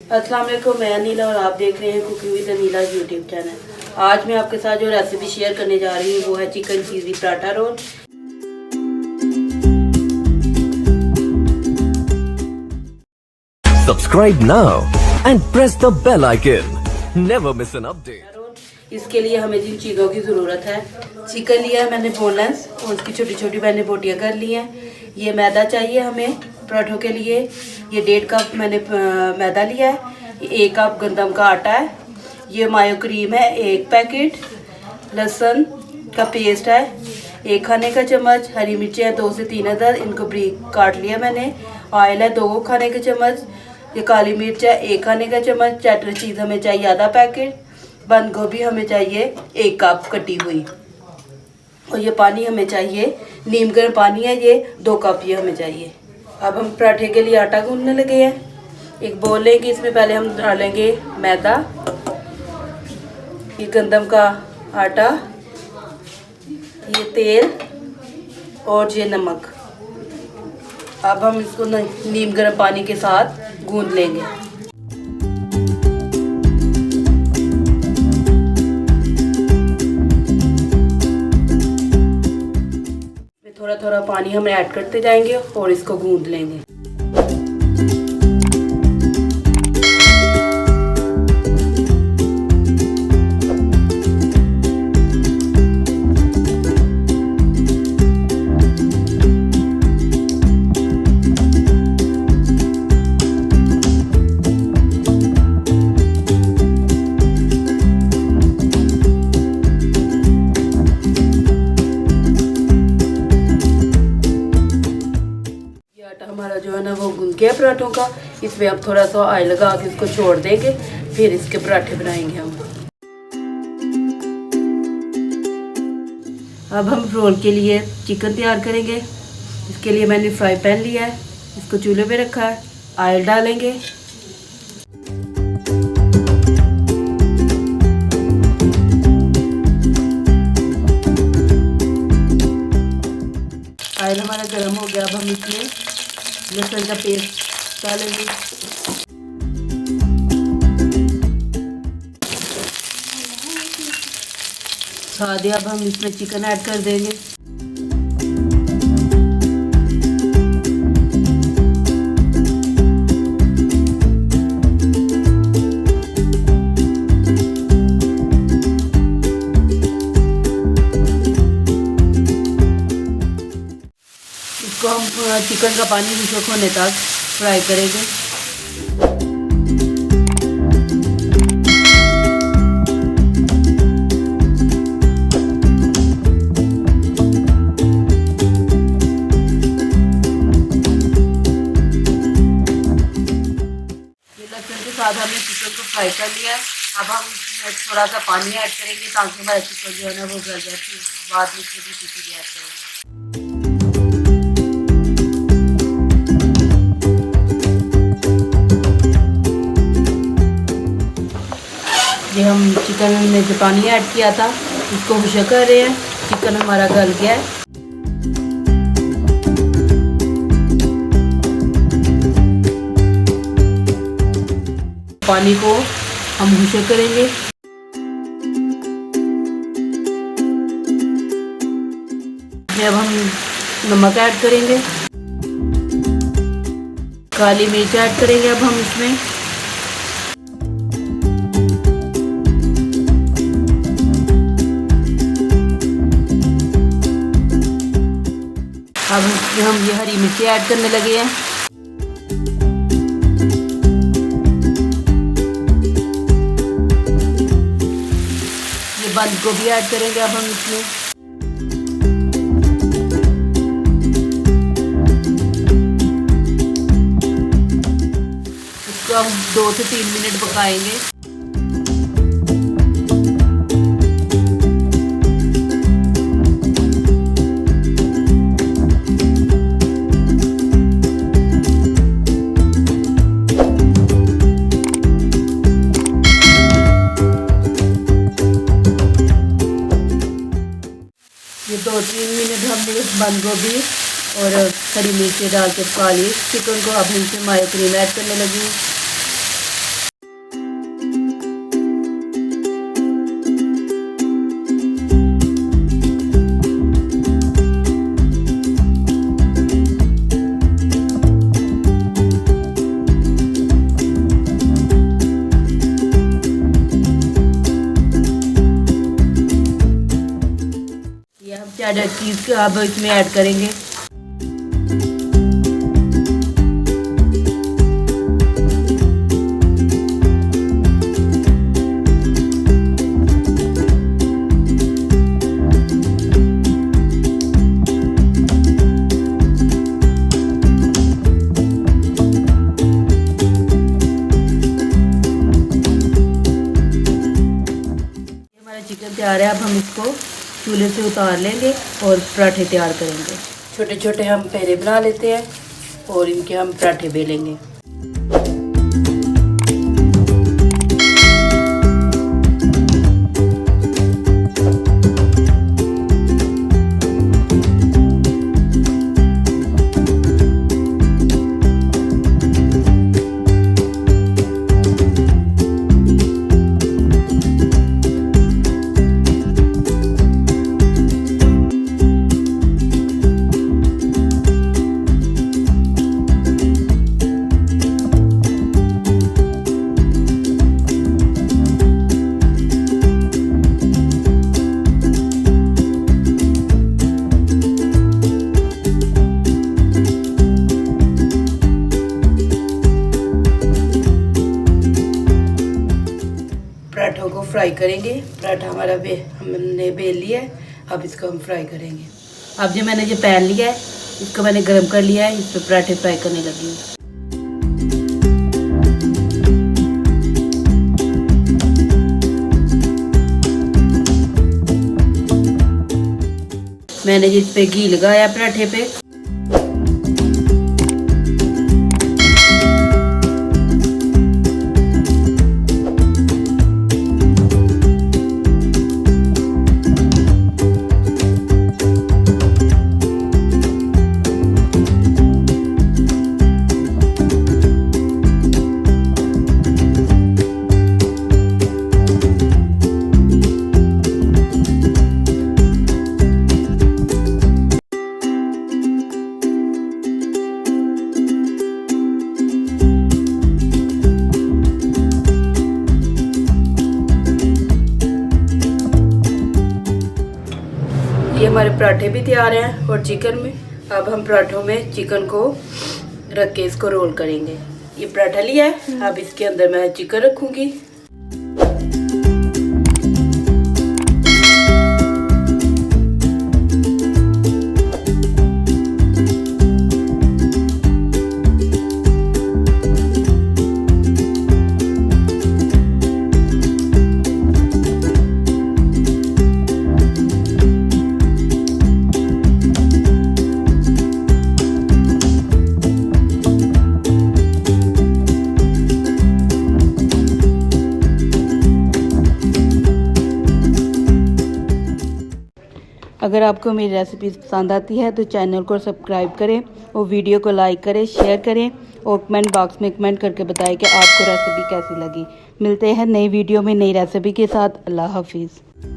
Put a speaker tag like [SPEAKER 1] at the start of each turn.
[SPEAKER 1] अस्सलाम वालेकुम, मैं अनीला और आप देख रहे हैं cooking with Anila YouTube channel. आज मैं आपके साथ जो रेसिपी शेयर करने जा रही हूँ वो है chicken cheesy paratha roll.
[SPEAKER 2] Subscribe now and press the bell icon. Never miss an update.
[SPEAKER 1] इसके लिए हमें जिन चीज़ों की ज़रूरत है, चिकन लिया है मैंने बोनलेस और उसकी छोटी छोटी मैंने बोटियाँ कर ली हैं। ये मैदा चाहिए हमें पराठों के लिए। ये 1.5 कप मैंने मैदा लिया है। 1 कप गंदम का आटा है। ये मायो क्रीम है 1 पैकेट। लहसुन का पेस्ट है 1 खाने का चम्मच। हरी मिर्चें हैं 2 से 3 अदद, इनको ब्रीक काट लिया मैंने। ऑयल है 2 खाने के चम्मच। ये काली मिर्च है 1 खाने का चम्मच। चैटर चीज़ हमें चाहिए आधा पैकेट। बंद गोभी हमें चाहिए 1 कप कटी हुई। और ये पानी हमें चाहिए, नीम गर्म पानी है ये 2 कप ये हमें चाहिए। अब हम पराठे के लिए आटा गूंदने लगे हैं। एक बोल लेंगे, इसमें पहले हम डालेंगे मैदा, ये गंदम का आटा, ये तेल और ये नमक। अब हम इसको नीम गर्म पानी के साथ गूंद लेंगे। थोड़ा थोड़ा पानी हम ऐड करते जाएंगे और इसको गूंद लेंगे। हमारा जो है ना वो गूंद गया पराठों का। इसमें अब थोड़ा सा ऑयल लगा के इसको छोड़ देंगे, फिर इसके पराठे बनाएंगे हम। अब हम रोल के लिए चिकन तैयार करेंगे। इसके लिए मैंने फ्राई पैन लिया है, इसको चूल्हे पे रखा है। ऑयल डालेंगे, ऑयल हमारा गर्म हो गया। अब हम इसमें लहसुन का पेस्ट डालेंगे। साथ ही अब हम इसमें चिकन ऐड कर देंगे। इसको हम चिकन का पानी खुश्क होने तक फ्राई करेंगे। ये लहसुन के साथ हमने चिकन को फ्राई कर लिया है। अब हम इसमें थोड़ा सा पानी ऐड करेंगे ताकि हमारा चिकन जो है ना वो गल जाए। फिर बाद में इसमें भी ऐड करेंगे। ये हम चिकन में जो पानी ऐड किया था इसको खुश्क कर रहे हैं। चिकन हमारा गल गया है। पानी को हम खुश्क करेंगे। अब हम नमक ऐड करेंगे, काली मिर्च ऐड करेंगे। अब हम इसमें अब इसमें हम ये हरी मिर्ची ऐड करने लगे हैं। ये बंद गोभी ऐड करेंगे अब हम इसमें। इसको हम 2 से 3 मिनट पकाएंगे। ये 2-3 मिनट हमने बंद गोभी और हरी मिर्ची डाल के पका ली चिकन को। अब इसमें मायो क्रीम ऐड करने लगी। चीज़ अब इसमें ऐड करेंगे। चिकन तैयार है। अब हम इसको चूल्हे से उतार लेंगे और पराठे तैयार करेंगे। छोटे छोटे हम पेड़े बना लेते हैं और इनके हम पराठे बेलेंगे। पराठों को फ्राई करेंगे। पराठा हमारा हमने बेल लिया है। अब इसको हम फ्राई करेंगे। अब जो मैंने पैन लिया है इसको मैंने गर्म कर लिया है। इस पर पराठे फ्राई करने लगी हूँ। मैंने जिस पे घी लगाया पराठे पे, ये हमारे पराठे भी तैयार हैं और चिकन में। अब हम पराठों में चिकन को रख के इसको रोल करेंगे। ये पराठा लिया है। अब इसके अंदर मैं चिकन रखूंगी। अगर आपको मेरी रेसिपीज़ पसंद आती है तो चैनल को सब्सक्राइब करें और वीडियो को लाइक करें, शेयर करें और कमेंट बॉक्स में कमेंट करके बताएं कि आपको रेसिपी कैसी लगी। मिलते हैं नई वीडियो में नई रेसिपी के साथ। अल्लाह हाफिज़।